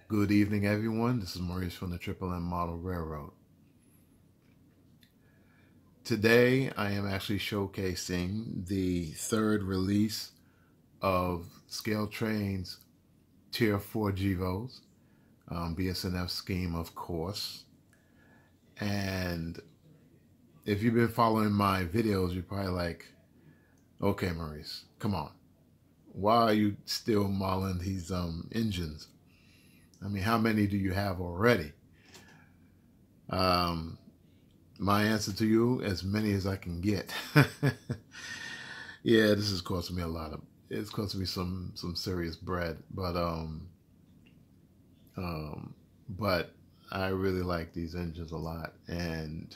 Good evening, everyone. This is Maurice from the Triple M Model Railroad. Today, I am actually showcasing the third release of ScaleTrains Tier 4 GEVOs, BNSF scheme, of course. And if you've been following my videos, you're probably like, okay, Maurice, come on. Why are you still modeling these engines? I mean, how many do you have already? My answer to you, as many as I can get. Yeah, this is costing me a lot of, it's costing me some serious bread, but I really like these engines a lot, and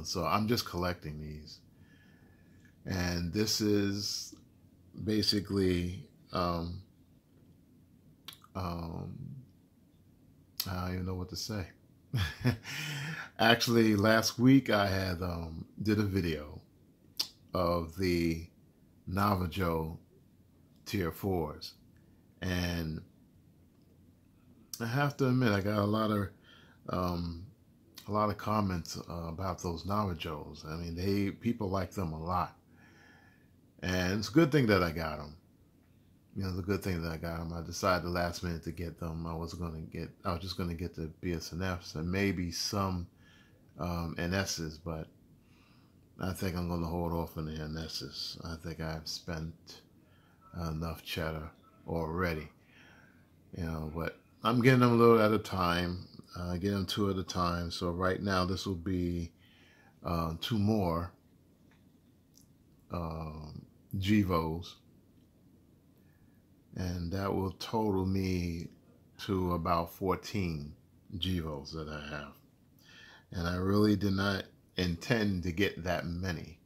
so I'm just collecting these. And this is basically I don't even know what to say. Actually, last week I had did a video of the Navajo Tier 4s, and I have to admit I got a lot of comments about those Navajos. I mean, people like them a lot, and it's a good thing that I got them. It's a good thing that I got them. I decided the last minute to get them. I was just going to get the BNSFs and maybe some NSs, but I think I'm going to hold off on the NSs. I think I've spent enough cheddar already, but I'm getting them a little at a time. Get them 2 at a time. So right now this will be 2 more GEVOs. And that will total me to about 14 GEVOs that I have. And I really did not intend to get that many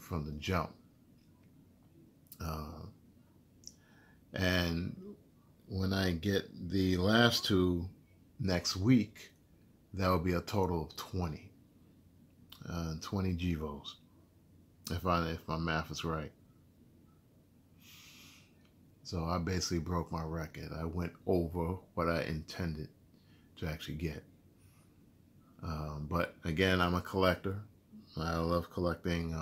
from the jump. And when I get the last 2 next week, that will be a total of 20. 20 GEVOs, if my math is right. So I basically broke my record. I went over what I intended to actually get. But again, I'm a collector. I love collecting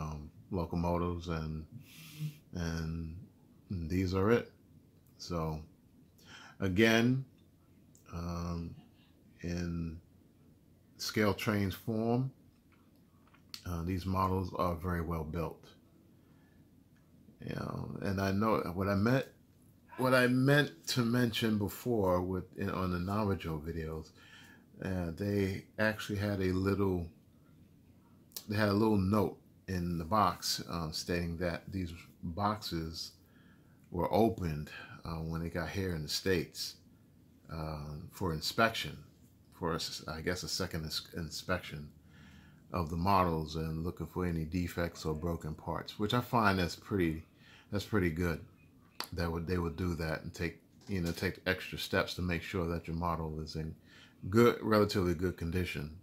locomotives, and these are it. So again, in ScaleTrains form, these models are very well built. And I know what I meant to mention before on the Navajo videos. They actually had a little note in the box stating that these boxes were opened when they got here in the States for inspection, for I guess a second inspection of the models, and looking for any defects or broken parts, which I find that's pretty good. They would do that and take extra steps to make sure that your model is in relatively good condition.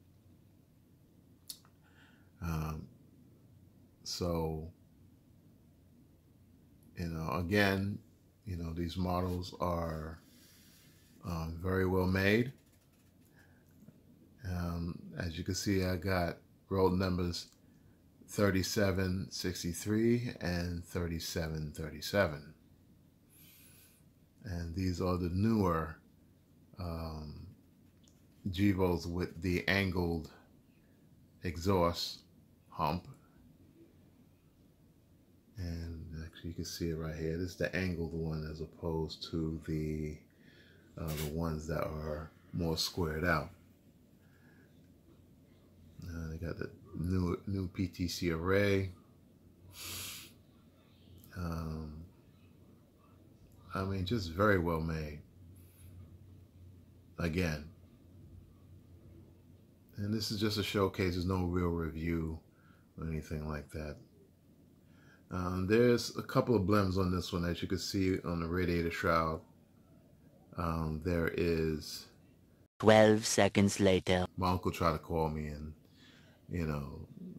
So again, these models are very well made. As you can see, I got road numbers 3763 and 3737. And these are the newer GEVOs with the angled exhaust hump. And actually you can see it right here. This is the angled one as opposed to the ones that are more squared out. They got the new PTC array. I mean, just very well made. Again. And this is just a showcase. There's no real review or anything like that. There's a couple of blems on this one, as you can see on the radiator shroud. There is 12 seconds later. My uncle tried to call me, and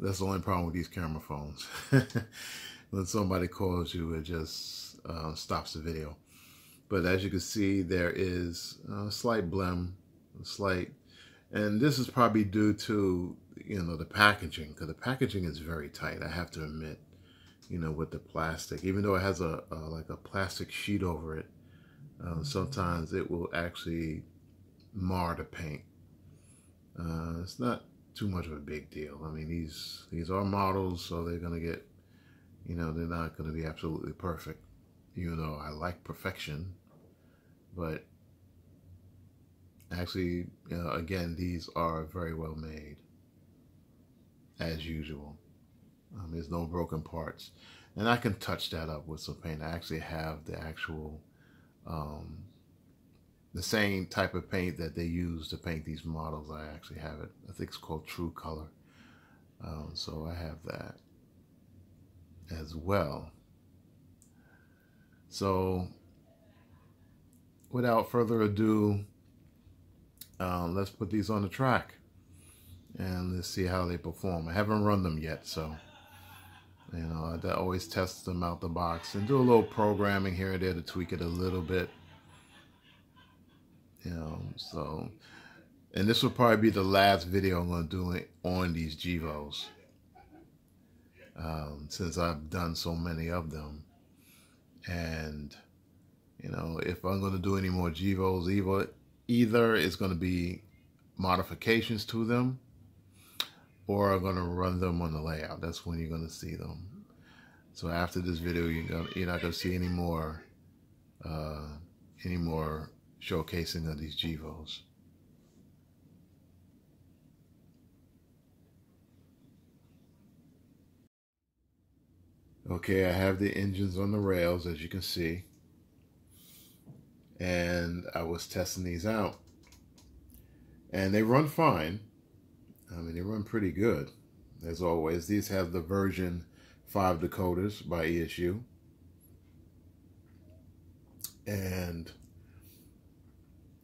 that's the only problem with these camera phones. When somebody calls you, it just stops the video. But as you can see, there is a slight blem, a slight, and this is probably due to, you know, the packaging, because the packaging is very tight, I have to admit, you know, with the plastic. Even though it has a like a plastic sheet over it, sometimes it will actually mar the paint. It's not too much of a big deal. I mean, these are models, so they're gonna get, you know, they're not gonna be absolutely perfect. You know, I like perfection, but actually, you know, again, these are very well made, as usual. There's no broken parts, and I can touch that up with some paint. I actually have the actual the same type of paint that they use to paint these models. I actually have it. I think it's called True Color. So I have that as well. So without further ado, let's put these on the track and let's see how they perform. I haven't run them yet, so you know, I always test them out the box and do a little programming here and there to tweak it a little bit. You know, so, and this will probably be the last video I'm going to do on these GEVOs, since I've done so many of them. And, you know, if I'm going to do any more GEVOs, either it's going to be modifications to them, or I'm going to run them on the layout. That's when you're going to see them. So after this video, you're not going to see any more showcasing of these GEVOs. Okay, I have the engines on the rails, as you can see, and I was testing these out, and they run fine. I mean, they run pretty good, as always. These have the version 5 decoders by ESU, and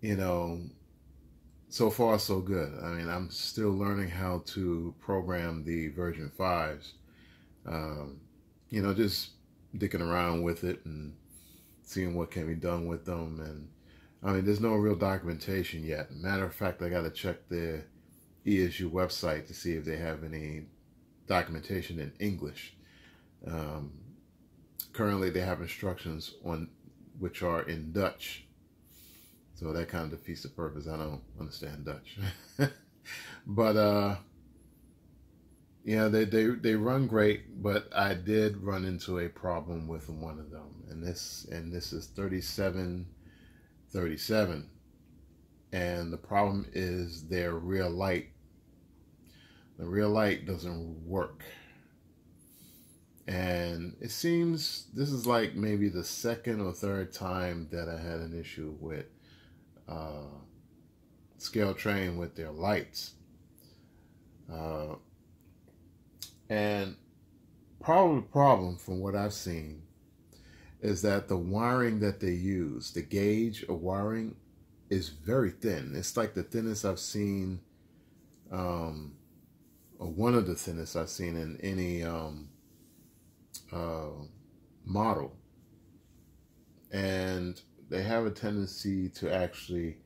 you know, so far so good. I mean, I'm still learning how to program the version 5s. You know, just dicking around with it and seeing what can be done with them. And I mean, there's no real documentation yet. Matter of fact, I got to check the ESU website to see if they have any documentation in English. Currently, they have instructions on which are in Dutch. So that kind of defeats the purpose. I don't understand Dutch. But yeah, they run great, but I did run into a problem with one of them, and this is 3737, and the problem is their rear light. The rear light doesn't work, and it seems this is like maybe the second or third time that I had an issue with ScaleTrain with their lights. And probably the problem from what I've seen is that the wiring that they use, the gauge of wiring, is very thin. It's like the thinnest I've seen, or one of the thinnest I've seen in any model. And they have a tendency to actually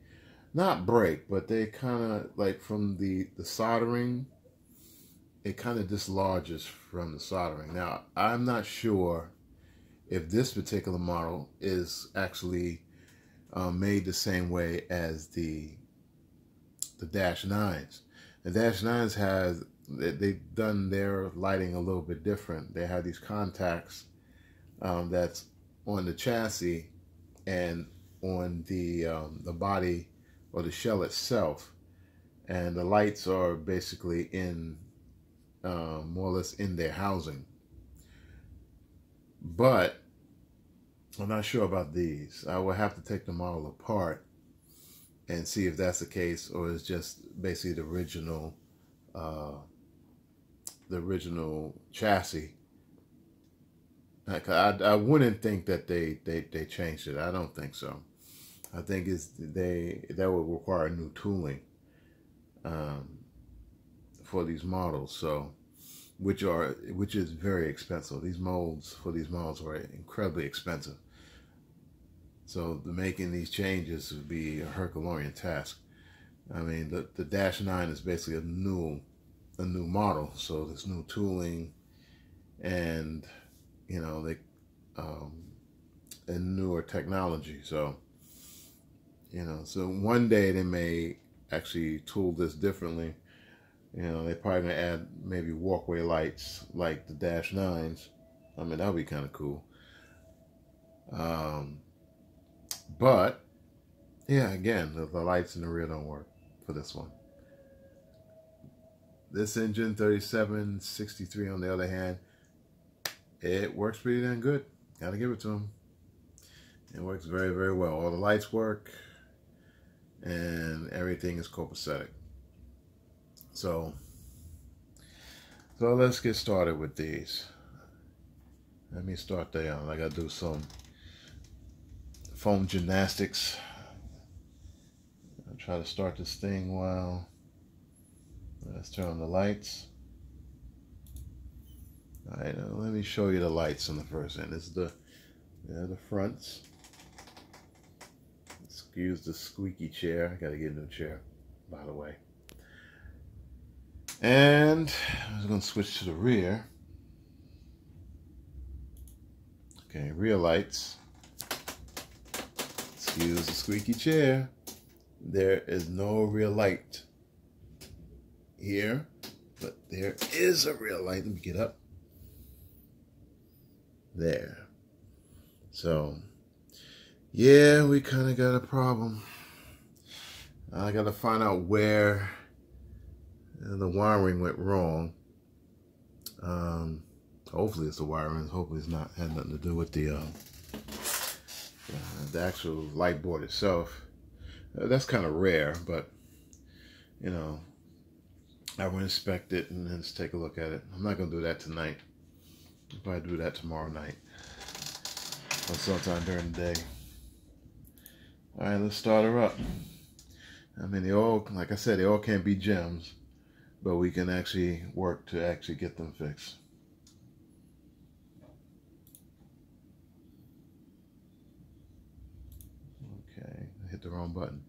not break, but they kind of, like, from the soldering, it kind of dislodges from the soldering. Now, I'm not sure if this particular model is actually made the same way as the Dash 9s. The Dash 9s has, they've done their lighting a little bit different. They have these contacts that's on the chassis and on the body or the shell itself, and the lights are basically in more or less in their housing. But I'm not sure about these. I will have to take the model apart and see if that's the case, or it's just basically the original chassis. I wouldn't think that they changed it. I don't think so. I think that would require new tooling for these models, so which is very expensive. These molds for these models are incredibly expensive. So making these changes would be a Herculean task. I mean, the Dash 9 is basically a new model, so there's new tooling and and newer technology. So so one day they may actually tool this differently. They're probably gonna add maybe walkway lights like the Dash 9s. I mean, that would be kind of cool. But yeah, again, the lights in the rear don't work for this one. This engine 3763 on the other hand, it works pretty damn good. Gotta give it to them. It works very, very well. All the lights work and everything is copacetic. So let's get started with these. Let me start there. I gotta do some foam gymnastics. I'll try to start this thing while let's turn on the lights. All right, let me show you the lights on the first end. This is the fronts. Excuse the squeaky chair. I gotta get a new chair, by the way. And I'm gonna switch to the rear. Okay, rear lights. Excuse the squeaky chair. There is no rear light here, but there is a rear light. Let me get up. There. So, yeah, we kind of got a problem. I got to find out where the wiring went wrong. Hopefully it's the wiring. Hopefully it's not had nothing to do with the actual light board itself. That's kind of rare, but I will inspect it and then just take a look at it. I'm not gonna do that tonight. I'll probably do that tomorrow night or sometime during the day. All right, let's start her up. I mean, they all, like I said, they all can't be gems, but we can actually work to actually get them fixed. Okay, I hit the wrong button.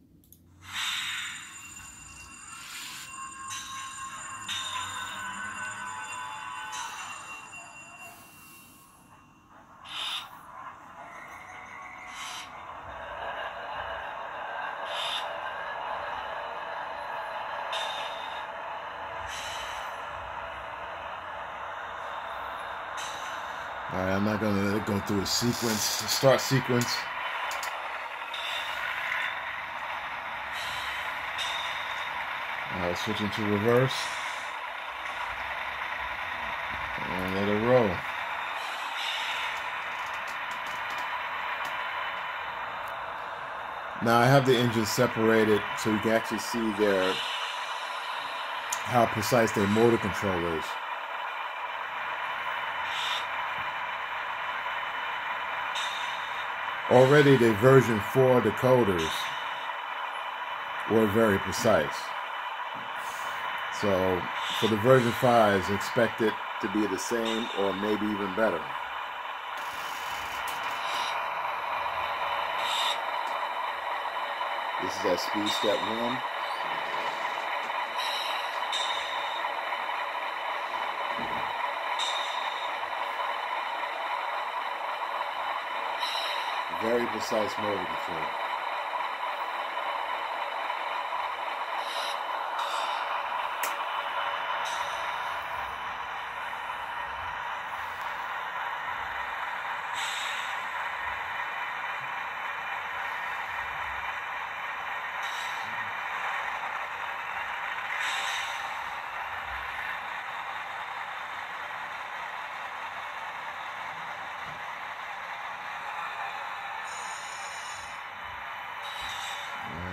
All right, I'm not going to let it go through the sequence, the start sequence. All right, switching to reverse. And let it roll. Now I have the engines separated so you can actually see how precise their motor control is. Already the version 4 decoders were very precise. So for the version 5s, expect it to be the same or maybe even better. This is at speed step 1. Very precise motor control.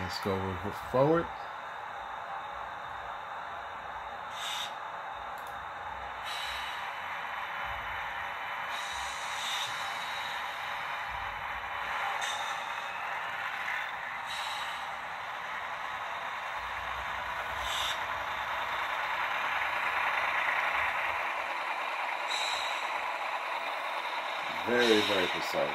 Let's go forward. Very, very precise.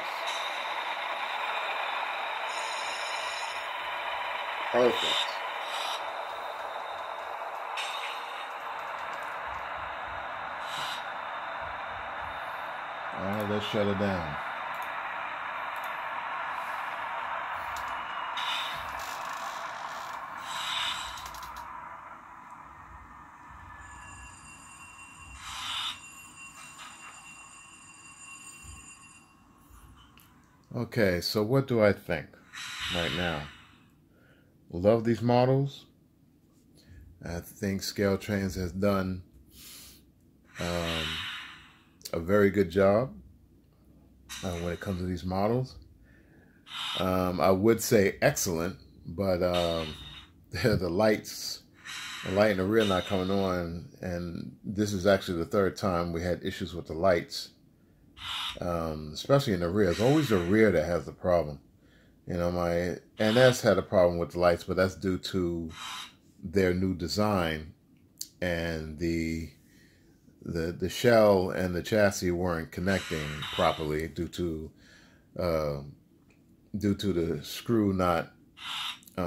Perfect. All right, let's shut it down. Okay, so what do I think right now? Love these models. I think ScaleTrains has done a very good job when it comes to these models. I would say excellent, but the light in the rear not coming on, and this is actually the third time we had issues with the lights, especially in the rear. It's always the rear that has the problem. You know, my NS had a problem with the lights, but that's due to their new design, and the shell and the chassis weren't connecting properly due to the screw not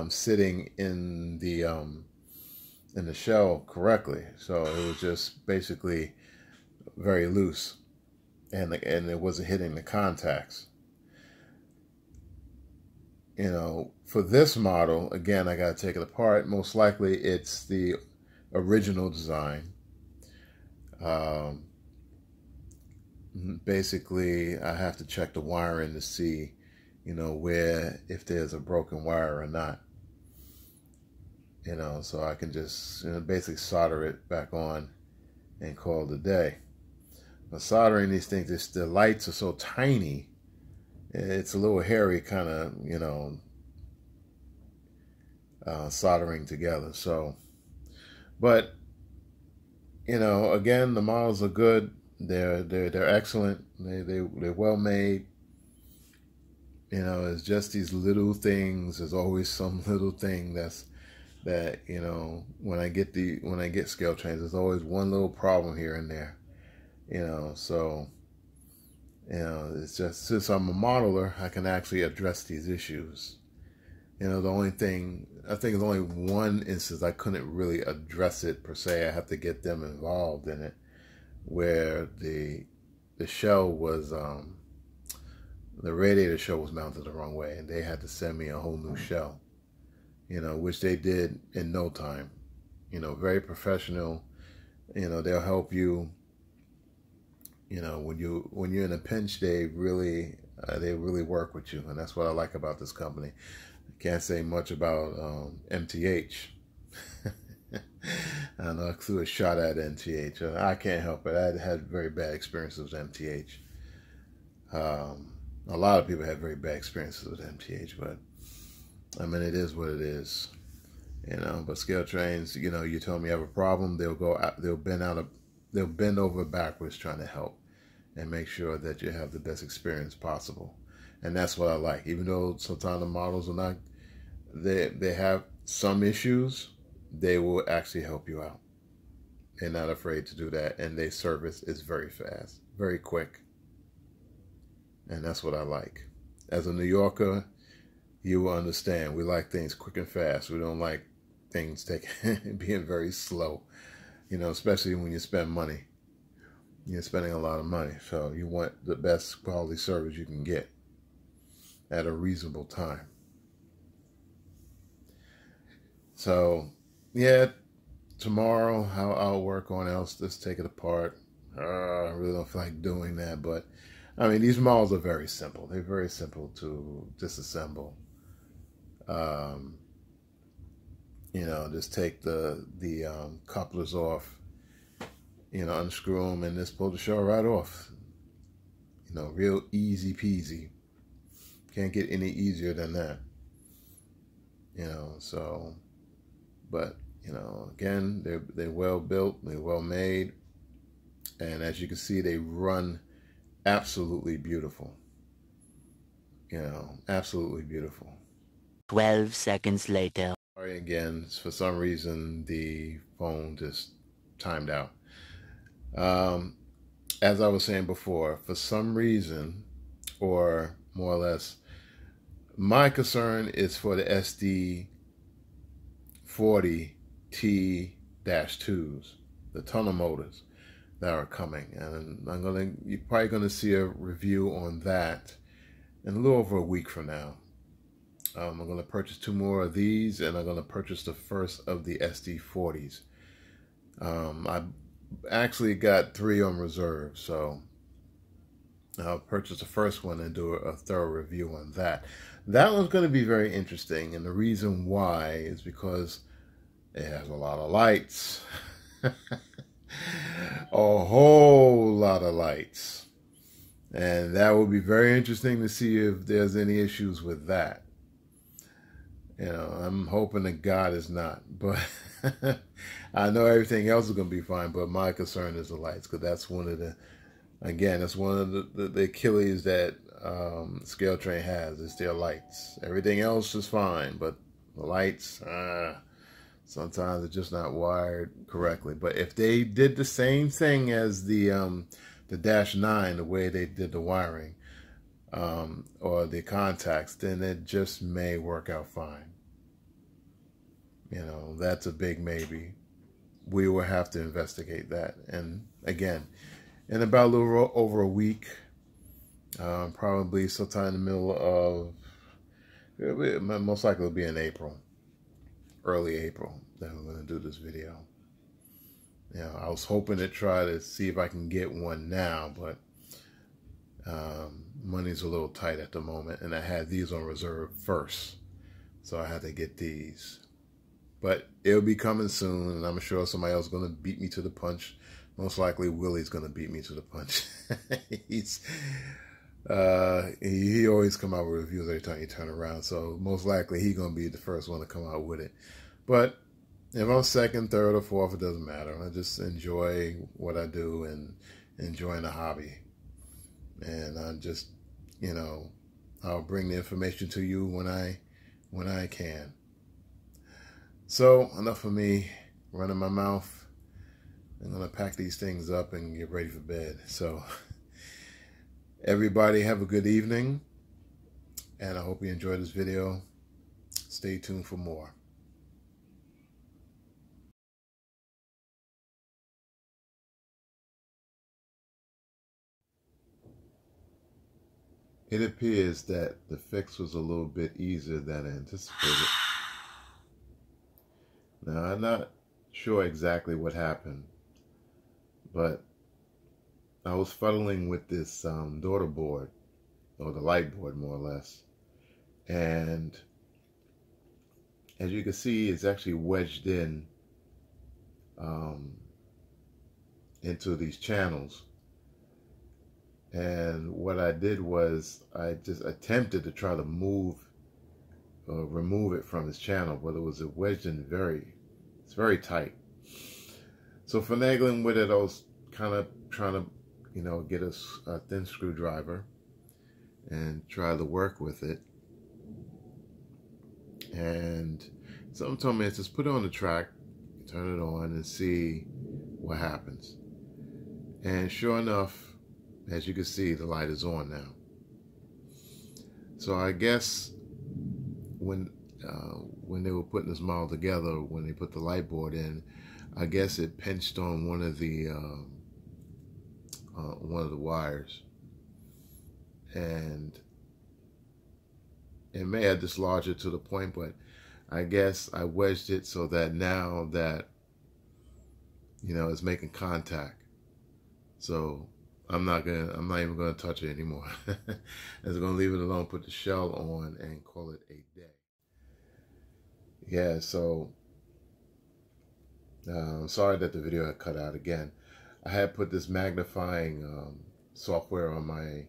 sitting in the shell correctly. So it was just basically very loose, and it wasn't hitting the contacts. You know, for this model, again, I got to take it apart. Most likely it's the original design. Basically, I have to check the wiring to see, you know, if there's a broken wire or not. You know, so I can just, you know, basically solder it back on and call it a day. But soldering these things, the lights are so tiny, it's a little hairy kind of, you know, soldering together. So, but, you know, again, the models are good. They're excellent. They're well made. You know, it's just these little things. There's always some little thing that, you know, when I get ScaleTrains, there's always one little problem here and there. You know, so, you know, it's just, since I'm a modeler, I can actually address these issues. You know, the only thing, I think there's only one instance I couldn't really address it per se. I have to get them involved in it, where the shell was, the radiator shell was mounted the wrong way, and they had to send me a whole new shell, you know, which they did in no time. You know, very professional. You know, they'll help you. You know, when you're in a pinch, they really work with you, and that's what I like about this company. I can't say much about MTH. I know I threw a shot at MTH. I can't help it. I had very bad experiences with MTH. A lot of people have very bad experiences with MTH, but I mean, it is what it is. You know, but ScaleTrains, you know, you tell them you have a problem, they'll bend over backwards trying to help and make sure that you have the best experience possible. And that's what I like. Even though sometimes the models are not, they have some issues, they will actually help you out. They're not afraid to do that, and their service is very fast, very quick. And that's what I like. As a New Yorker, you will understand. We like things quick and fast. We don't like things being very slow, you know, especially when you spend money. You're spending a lot of money, so you want the best quality service you can get at a reasonable time. So, yeah, tomorrow I'll work on else. Let's take it apart. I really don't feel like doing that, but I mean, these models are very simple. They're very simple to disassemble. You know, just take the couplers off, you know, unscrew them, and just pull the shell right off. You know, real easy peasy. Can't get any easier than that. You know, so, but, you know, again, they're well built, they're well made, and as you can see, they run absolutely beautiful. You know, absolutely beautiful. 12 seconds later. Sorry again, for some reason the phone just timed out. As I was saying before, for some reason, or more or less, my concern is for the SD SD40 T-2s, the tunnel motors that are coming, and you're probably gonna see a review on that in a little over a week from now. I'm gonna purchase 2 more of these, and I'm gonna purchase the first of the SD40s. I actually got 3 on reserve, so I'll purchase the first one and do a thorough review on that. That one's going to be very interesting, and the reason why is because it has a lot of lights. A whole lot of lights. And that will be very interesting to see if there's any issues with that. You know, I'm hoping to God it's not, but I know everything else is going to be fine, but my concern is the lights, because that's one of the, again, that's one of the Achilles that ScaleTrain has, is their lights. Everything else is fine, but the lights, sometimes they're just not wired correctly. But if they did the same thing as the Dash 9, the way they did the wiring, or the contacts, then it just may work out fine. You know, that's a big maybe. We will have to investigate that. And again, in about a little over a week, probably sometime in the middle of, most likely it'll be in April, early April, that we're going to do this video. You know, I was hoping to try to see if I can get one now, but money's a little tight at the moment, and I had these on reserve first, so I had to get these. But it'll be coming soon, and I'm sure somebody else is going to beat me to the punch. Most likely Willie's going to beat me to the punch. He always come out with reviews every time you turn around, so most likely he's going to be the first one to come out with it. But if I'm second, third, or fourth, it doesn't matter. I just enjoy what I do and enjoying the hobby. And I just, you know, I'll bring the information to you when I can. So enough of me running my mouth. I'm going to pack these things up and get ready for bed. So everybody have a good evening, and I hope you enjoyed this video. Stay tuned for more. It appears that the fix was a little bit easier than anticipated. Now, I'm not sure exactly what happened, but I was fuddling with this daughter board, or the light board more or less, and as you can see, it's actually wedged in into these channels. And what I did was I just attempted to try to remove it from this channel, but it was wedged in it's very tight. So finagling with it, I was kind of trying to, you know, get a thin screwdriver and try to work with it. And something told me, just put it on the track, turn it on, and see what happens. And sure enough, as you can see, the light is on now. So I guess when they were putting this model together, when they put the light board in, I guess it pinched on one of the wires, and it may have dislodged it to the point, but I guess I wedged it so that now that, you know, it's making contact. So I'm not even gonna touch it anymore. I'm just gonna leave it alone, put the shell on, and call it a day. Yeah, so sorry that the video had cut out again. I had put this magnifying software on my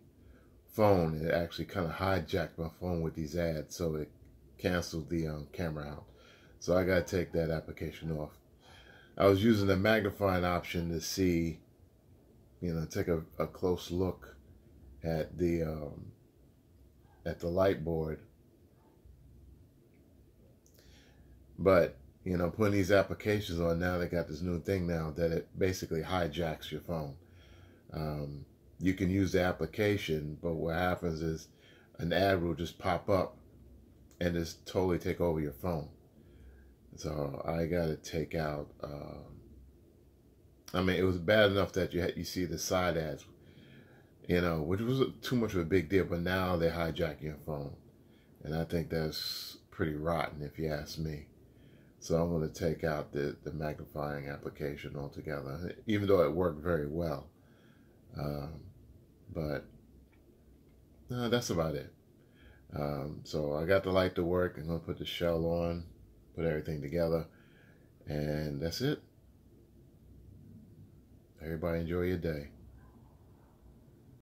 phone. It actually kind of hijacked my phone with these ads, so it canceled the camera out. So I gotta take that application off. I was using the magnifying option to see, you know, take a close look at the light board. But, you know, putting these applications on now, they got this new thing now that it basically hijacks your phone. You can use the application, but what happens is an ad will just pop up and just totally take over your phone. So I got to take out. I mean, it was bad enough that you see the side ads, which was too much of a big deal. But now they're hijacking your phone, and I think that's pretty rotten, if you ask me. So I'm going to take out the magnifying application altogether, even though it worked very well. But that's about it. So I got the light to work. I'm going to put the shell on, put everything together, and that's it. Everybody enjoy your day.